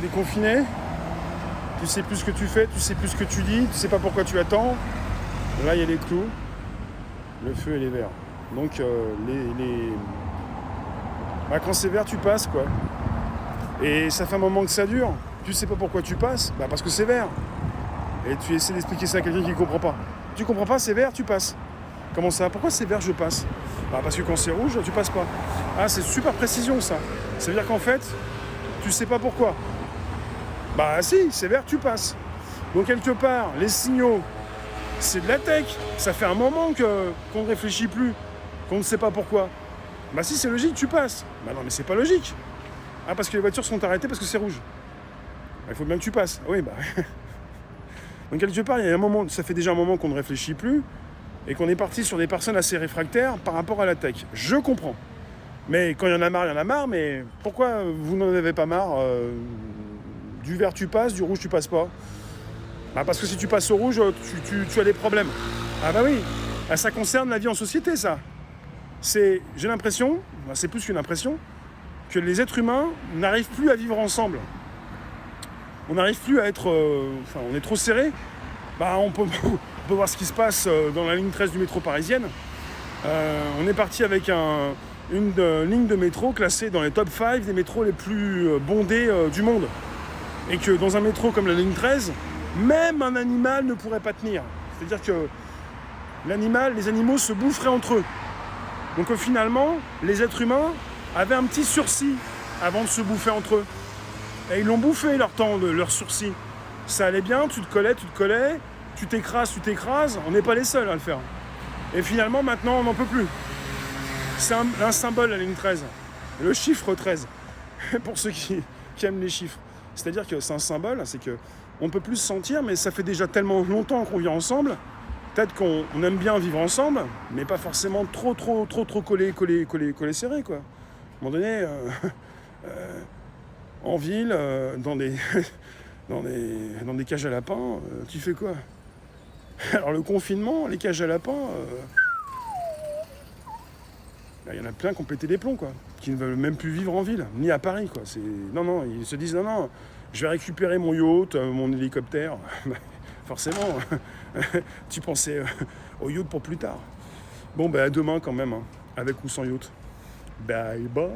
déconfiné, tu sais plus ce que tu fais, tu sais plus ce que tu dis, tu sais pas pourquoi tu attends. Là, il y a les clous, le feu et les verres. Donc, bah, quand c'est vert, tu passes, quoi. Et ça fait un moment que ça dure. Tu sais pas pourquoi tu passes, bah parce que c'est vert. Et tu essaies d'expliquer ça à quelqu'un qui comprend pas. Tu comprends pas, c'est vert, tu passes. Comment ça? Pourquoi c'est vert, je passe? Bah parce que quand c'est rouge, tu passes pas. Ah, c'est super précision, ça. Ça veut dire qu'en fait, tu sais pas pourquoi. Bah si, c'est vert, tu passes. Donc quelque part, les signaux, c'est de la tech. Ça fait un moment qu'on ne réfléchit plus, qu'on ne sait pas pourquoi. Bah si, c'est logique, tu passes. Bah non, mais c'est pas logique. Ah, parce que les voitures sont arrêtées parce que c'est rouge. Bah, il faut bien que tu passes. Oui, bah. Donc quelque part, il y a un moment, ça fait déjà un moment qu'on ne réfléchit plus et qu'on est parti sur des personnes assez réfractaires par rapport à la tech. Je comprends. Mais quand il y en a marre, il y en a marre. Mais pourquoi vous n'en avez pas marre du vert tu passes, du rouge tu passes pas? Bah parce que si tu passes au rouge, tu as des problèmes. Ah bah oui, ah, ça concerne la vie en société, ça. J'ai l'impression, bah c'est plus qu'une impression, que les êtres humains n'arrivent plus à vivre ensemble. On n'arrive plus à être... on est trop serré. Bah on peut voir ce qui se passe dans la ligne 13 du métro parisienne. On est parti avec une ligne de métro classée dans les top 5 des métros les plus bondés du monde. Et que dans un métro comme la ligne 13, même un animal ne pourrait pas tenir. C'est-à-dire que les animaux se boufferaient entre eux. Donc finalement, les êtres humains avaient un petit sursis avant de se bouffer entre eux. Et ils l'ont bouffé leur sursis. Ça allait bien, tu te collais, tu t'écrases, on n'est pas les seuls à le faire. Et finalement, maintenant, on n'en peut plus. C'est un symbole, la ligne 13. Le chiffre 13, pour ceux qui aiment les chiffres. C'est-à-dire que c'est un symbole, c'est qu'on ne peut plus se sentir, mais ça fait déjà tellement longtemps qu'on vit ensemble. Peut-être qu'on aime bien vivre ensemble, mais pas forcément trop collé serré, quoi. À un moment donné, en ville, dans des dans des cages à lapins, tu fais quoi? Alors le confinement, les cages à lapins, il y en a plein qui ont pété les plombs, quoi, qui ne veulent même plus vivre en ville, ni à Paris, quoi. Non, ils se disent non, je vais récupérer mon yacht, mon hélicoptère. Forcément, tu pensais au yacht pour plus tard. Bon, à demain quand même, hein, avec ou sans yacht. Bye bye.